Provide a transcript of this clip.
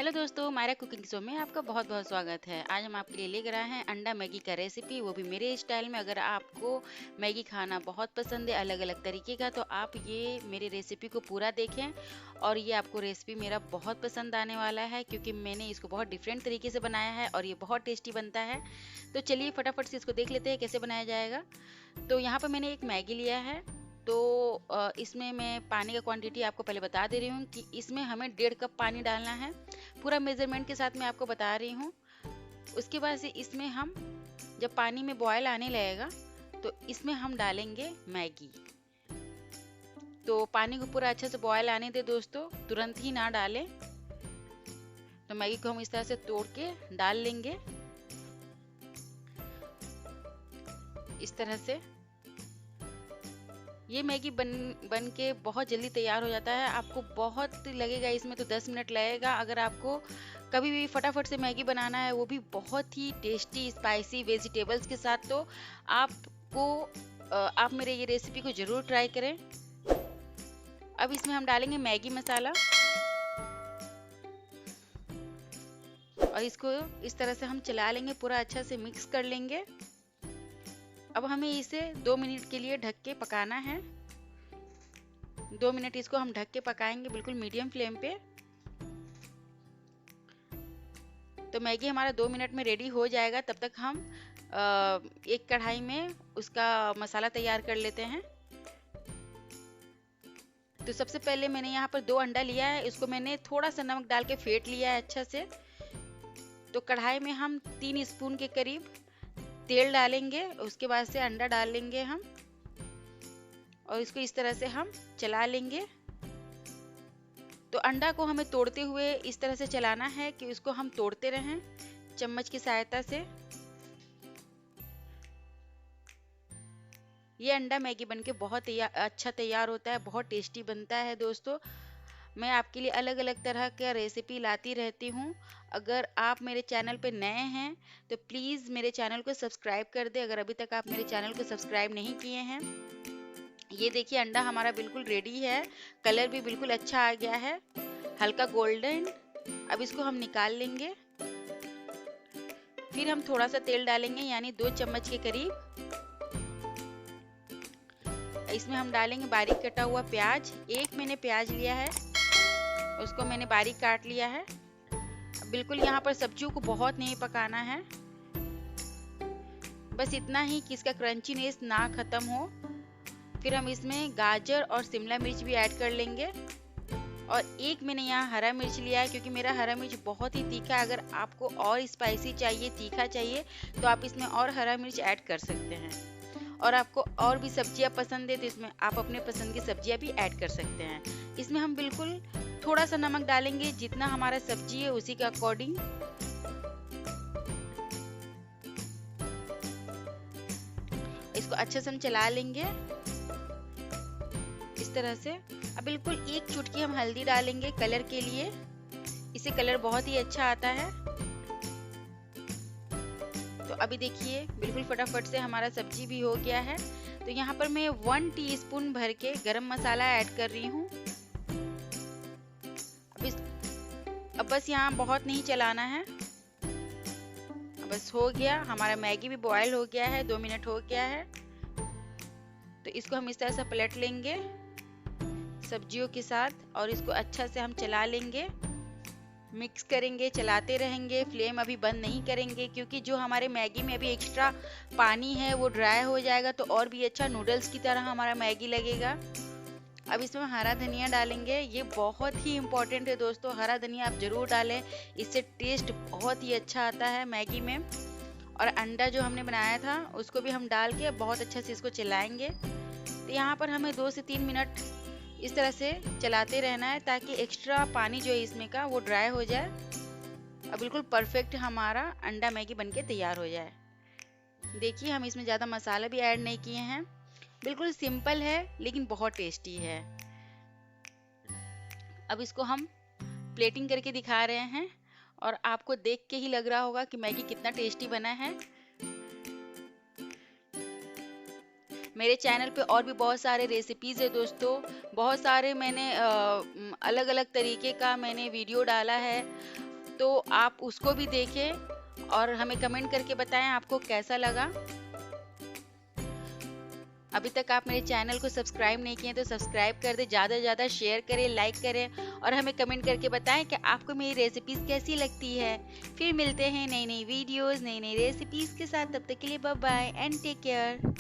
Hello दोस्तों, हमारे cooking show में आपका बहुत बहुत स्वागत है। आज हम आपके लिए लेकर आए हैं अंडा मैगी का रेसिपी, वो भी मेरे स्टाइल में। अगर आपको मैगी खाना बहुत पसंद है अलग अलग तरीके का, तो आप ये मेरे रेसिपी को पूरा देखें। और ये आपको रेसिपी मेरा बहुत पसंद आने वाला है, क्योंकि मैंने इसको बहुत डिफरेंट तरीके से बनाया है और ये बहुत टेस्टी बनता है। तो चलिए फटाफट से इसको देख लेते हैं कैसे बनाया जाएगा। तो यहाँ पर मैंने एक मैगी लिया है। तो इसमें मैं पानी का क्वांटिटी आपको पहले बता दे रही हूँ कि इसमें हमें 1.5 कप पानी डालना है। पूरा मेजरमेंट के साथ मैं आपको बता रही हूँ। उसके बाद से इसमें हम जब पानी में बॉयल आने लगेगा तो इसमें हम डालेंगे मैगी। तो पानी को पूरा अच्छे से बॉयल आने दे दोस्तों, तुरंत ही ना डालें। तो मैगी को हम इस तरह से तोड़ के डाल लेंगे, इस तरह से। ये मैगी बन के बहुत जल्दी तैयार हो जाता है। आपको बहुत लगेगा इसमें तो 10 मिनट लगेगा। अगर आपको कभी भी फटाफट से मैगी बनाना है, वो भी बहुत ही टेस्टी स्पाइसी वेजिटेबल्स के साथ, तो आप मेरे ये रेसिपी को ज़रूर ट्राई करें। अब इसमें हम डालेंगे मैगी मसाला और इसको इस तरह से हम चला लेंगे, पूरा अच्छा से मिक्स कर लेंगे। अब हमें इसे 2 मिनट के लिए ढक के पकाना है। 2 मिनट इसको हम ढक के पकाएंगे, बिल्कुल मीडियम फ्लेम पे। तो मैगी हमारा 2 मिनट में रेडी हो जाएगा। तब तक हम एक कढ़ाई में उसका मसाला तैयार कर लेते हैं। तो सबसे पहले मैंने यहाँ पर 2 अंडा लिया है। इसको मैंने थोड़ा सा नमक डाल के फेंट लिया है अच्छा से। तो कढ़ाई में हम 3 स्पून के करीब तेल डालेंगे। उसके बाद से अंडा डाल लेंगे हम और इसको इस तरह से हम चला लेंगे। तो अंडा को हमें तोड़ते हुए इस तरह से चलाना है कि उसको हम तोड़ते रहें चम्मच की सहायता से। ये अंडा मैगी बनके बहुत अच्छा तैयार होता है, बहुत टेस्टी बनता है दोस्तों। मैं आपके लिए अलग अलग तरह का रेसिपी लाती रहती हूँ। अगर आप मेरे चैनल पे नए हैं तो प्लीज़ मेरे चैनल को सब्सक्राइब कर दें, अगर अभी तक आप मेरे चैनल को सब्सक्राइब नहीं किए हैं। ये देखिए अंडा हमारा बिल्कुल रेडी है, कलर भी बिल्कुल अच्छा आ गया है, हल्का गोल्डन। अब इसको हम निकाल लेंगे। फिर हम थोड़ा सा तेल डालेंगे, यानी 2 चम्मच के करीब। इसमें हम डालेंगे बारीक कटा हुआ प्याज। एक मैंने प्याज लिया है, उसको मैंने बारीक काट लिया है। बिल्कुल यहाँ पर सब्जियों को बहुत नहीं पकाना है, बस इतना ही कि इसका क्रंचीनेस ना खत्म हो। फिर हम इसमें गाजर और शिमला मिर्च भी ऐड कर लेंगे। और एक मैंने यहाँ हरा मिर्च लिया है, क्योंकि मेरा हरा मिर्च बहुत ही तीखा है। अगर आपको और स्पाइसी चाहिए, तीखा चाहिए, तो आप इसमें और हरा मिर्च ऐड कर सकते हैं। और आपको और भी सब्जियां पसंद है तो इसमें आप अपने पसंद की सब्जियां भी ऐड कर सकते हैं। इसमें हम बिल्कुल थोड़ा सा नमक डालेंगे, जितना हमारा सब्जी है उसी के अकॉर्डिंग। इसको अच्छे से हम चला लेंगे इस तरह से। अब बिल्कुल एक चुटकी हम हल्दी डालेंगे कलर के लिए, इससे कलर बहुत ही अच्छा आता है। तो अभी देखिए बिल्कुल फटाफट से हमारा सब्जी भी हो गया है। तो यहाँ पर मैं 1 टीस्पून भर के गरम मसाला ऐड कर रही हूँ। अब बस यहाँ बहुत नहीं चलाना है, बस हो गया। हमारा मैगी भी बॉयल हो गया है, 2 मिनट हो गया है। तो इसको हम इस तरह से पलट लेंगे सब्जियों के साथ और इसको अच्छा से हम चला लेंगे, मिक्स करेंगे, चलाते रहेंगे। फ्लेम अभी बंद नहीं करेंगे, क्योंकि जो हमारे मैगी में अभी एक्स्ट्रा पानी है वो ड्राई हो जाएगा, तो और भी अच्छा नूडल्स की तरह हमारा मैगी लगेगा। अब इसमें हरा धनिया डालेंगे, ये बहुत ही इम्पोर्टेंट है दोस्तों। हरा धनिया आप ज़रूर डालें, इससे टेस्ट बहुत ही अच्छा आता है मैगी में। और अंडा जो हमने बनाया था उसको भी हम डाल के बहुत अच्छे से इसको चलाएंगे। तो यहाँ पर हमें 2 से 3 मिनट इस तरह से चलाते रहना है, ताकि एक्स्ट्रा पानी जो है इसमें का वो ड्राई हो जाए और बिल्कुल परफेक्ट हमारा अंडा मैगी बनके तैयार हो जाए। देखिए हम इसमें ज़्यादा मसाला भी ऐड नहीं किए हैं, बिल्कुल सिंपल है लेकिन बहुत टेस्टी है। अब इसको हम प्लेटिंग करके दिखा रहे हैं और आपको देख के ही लग रहा होगा कि मैगी कितना टेस्टी बना है। मेरे चैनल पे और भी बहुत सारे रेसिपीज़ है दोस्तों, बहुत सारे मैंने अलग अलग तरीके का मैंने वीडियो डाला है। तो आप उसको भी देखें और हमें कमेंट करके बताएं आपको कैसा लगा। अभी तक आप मेरे चैनल को सब्सक्राइब नहीं किए तो सब्सक्राइब कर दें, ज़्यादा से ज़्यादा शेयर करें, लाइक करें और हमें कमेंट करके बताएं कि आपको मेरी रेसिपीज़ कैसी लगती है। फिर मिलते हैं नई नई वीडियोज़, नई नई रेसिपीज़ के साथ। तब तक के लिए bye bye and take care.